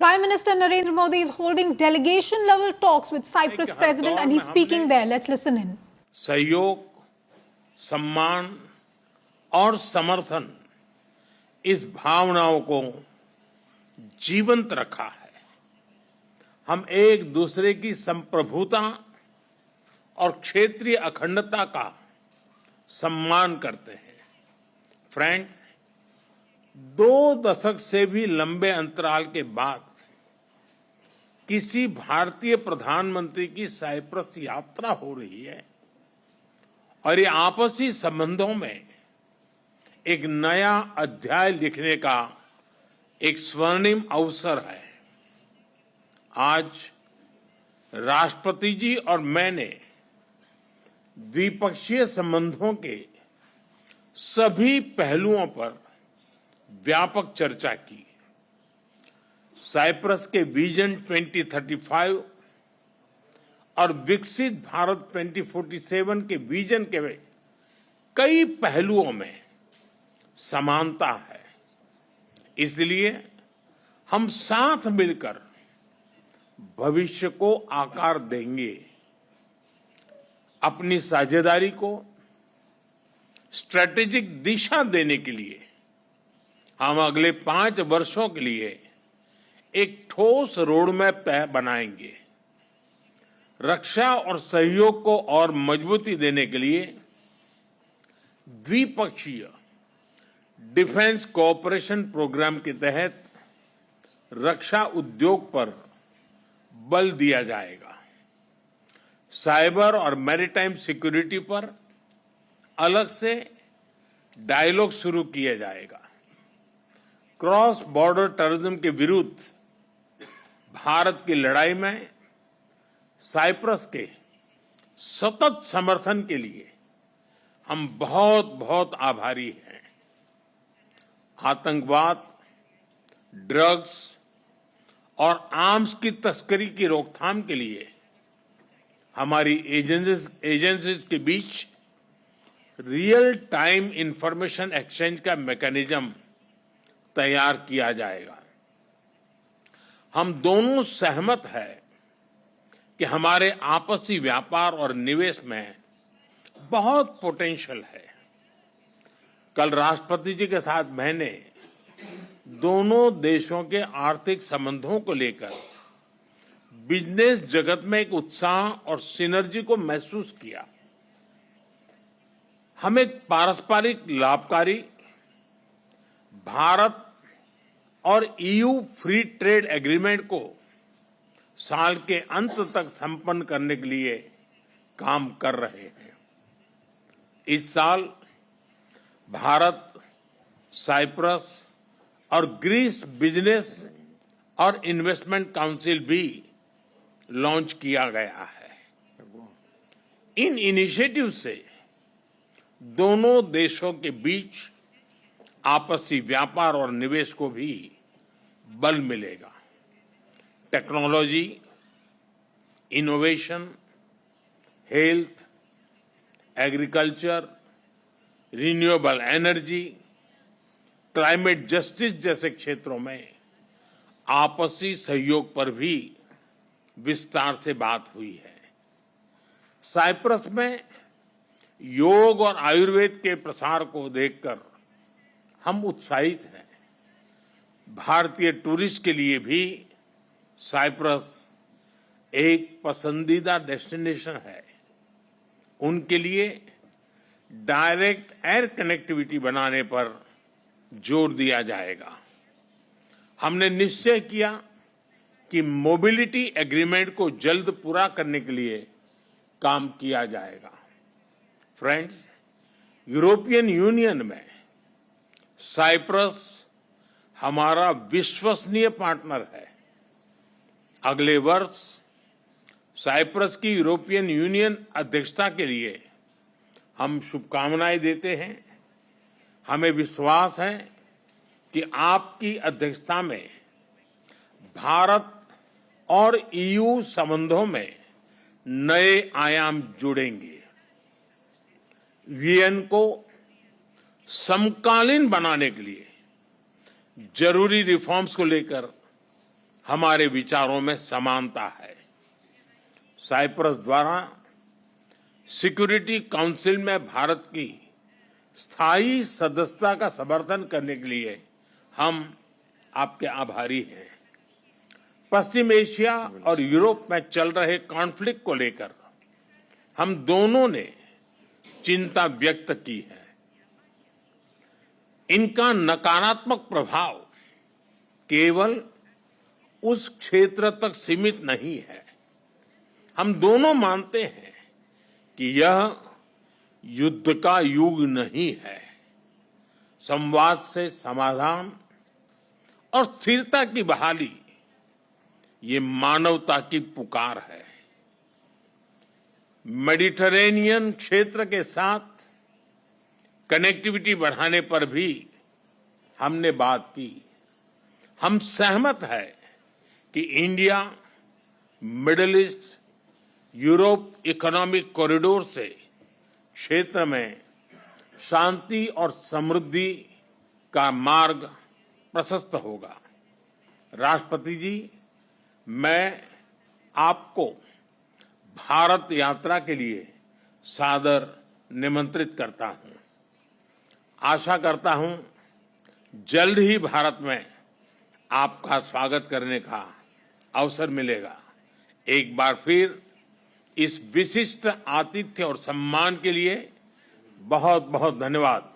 Prime Minister Narendra Modi is holding delegation-level talks with Cyprus President and he's speaking there. Let's listen in. सहयोग, सम्मान और समर्थन इस भावनाओं को जीवंत रखा है। हम एक दूसरे की संप्रभुता और क्षेत्रीय अखंडता का सम्मान करते हैं। फ्रेंड्स, 2 दशक से भी लंबे अंतराल के बाद किसी भारतीय प्रधानमंत्री की साइप्रस यात्रा हो रही है और ये आपसी संबंधों में एक नया अध्याय लिखने का एक स्वर्णिम अवसर है। आज राष्ट्रपति जी और मैंने द्विपक्षीय संबंधों के सभी पहलुओं पर व्यापक चर्चा की। साइप्रस के विजन 2035 और विकसित भारत 2047 के विजन के कई पहलुओं में समानता है। इसलिए हम साथ मिलकर भविष्य को आकार देंगे। अपनी साझेदारी को स्ट्रैटेजिक दिशा देने के लिए हम अगले 5 वर्षों के लिए एक ठोस रोडमैप बनाएंगे। रक्षा और सहयोग को और मजबूती देने के लिए द्विपक्षीय डिफेंस कोऑपरेशन प्रोग्राम के तहत रक्षा उद्योग पर बल दिया जाएगा। साइबर और मैरीटाइम सिक्योरिटी पर अलग से डायलॉग शुरू किया जाएगा। क्रॉस बॉर्डर टेररिज्म के विरुद्ध भारत की लड़ाई में साइप्रस के सतत समर्थन के लिए हम बहुत बहुत आभारी हैं। आतंकवाद, ड्रग्स और आर्म्स की तस्करी की रोकथाम के लिए हमारी एजेंसीज के बीच रियल टाइम इंफॉर्मेशन एक्सचेंज का मैकेनिज्म तैयार किया जाएगा। हम दोनों सहमत हैं कि हमारे आपसी व्यापार और निवेश में बहुत पोटेंशियल है। कल राष्ट्रपति जी के साथ मैंने दोनों देशों के आर्थिक संबंधों को लेकर बिजनेस जगत में एक उत्साह और सिनर्जी को महसूस किया। हम एक पारस्परिक लाभकारी भारत और ईयू फ्री ट्रेड एग्रीमेंट को साल के अंत तक संपन्न करने के लिए काम कर रहे हैं। इस साल भारत, साइप्रस और ग्रीस बिजनेस और इन्वेस्टमेंट काउंसिल भी लॉन्च किया गया है। इन इनिशिएटिव से दोनों देशों के बीच आपसी व्यापार और निवेश को भी बल मिलेगा। Technology, innovation, health, agriculture, renewable energy, climate justice जैसे क्षेत्रों में आपसी सहयोग पर भी विस्तार से बात हुई है। साइप्रस में योग और आयुर्वेद के प्रसार को देखकर हम उत्साहित हैं। भारतीय टूरिस्ट के लिए भी साइप्रस एक पसंदीदा डेस्टिनेशन है। उनके लिए डायरेक्ट एयर कनेक्टिविटी बनाने पर जोर दिया जाएगा। हमने निश्चय किया कि मोबिलिटी एग्रीमेंट को जल्द पूरा करने के लिए काम किया जाएगा। फ्रेंड्स, यूरोपियन यूनियन में साइप्रस हमारा विश्वसनीय पार्टनर है। अगले वर्ष साइप्रस की यूरोपियन यूनियन अध्यक्षता के लिए हम शुभकामनाएं देते हैं। हमें विश्वास है कि आपकी अध्यक्षता में भारत और ईयू संबंधों में नए आयाम जुड़ेंगे। वीएन को समकालीन बनाने के लिए जरूरी रिफॉर्म्स को लेकर हमारे विचारों में समानता है। साइप्रस द्वारा सिक्योरिटी काउंसिल में भारत की स्थायी सदस्यता का समर्थन करने के लिए हम आपके आभारी हैं। पश्चिम एशिया और यूरोप में चल रहे कॉन्फ्लिक्ट को लेकर हम दोनों ने चिंता व्यक्त की है। इनका नकारात्मक प्रभाव केवल उस क्षेत्र तक सीमित नहीं है। हम दोनों मानते हैं कि यह युद्ध का युग नहीं है। संवाद से समाधान और स्थिरता की बहाली ये मानवता की पुकार है। मेडिटरेनियन क्षेत्र के साथ कनेक्टिविटी बढ़ाने पर भी हमने बात की। हम सहमत है कि India middle east Europe economic corridor से क्षेत्र में शांति और समृद्धि का मार्ग प्रशस्त होगा। राष्ट्रपति जी, मैं आपको भारत यात्रा के लिए सादर निमंत्रित करता हूं। आशा करता हूं जल्द ही भारत में आपका स्वागत करने का अवसर मिलेगा। एक बार फिर इस विशिष्ट आतिथ्य और सम्मान के लिए बहुत बहुत धन्यवाद।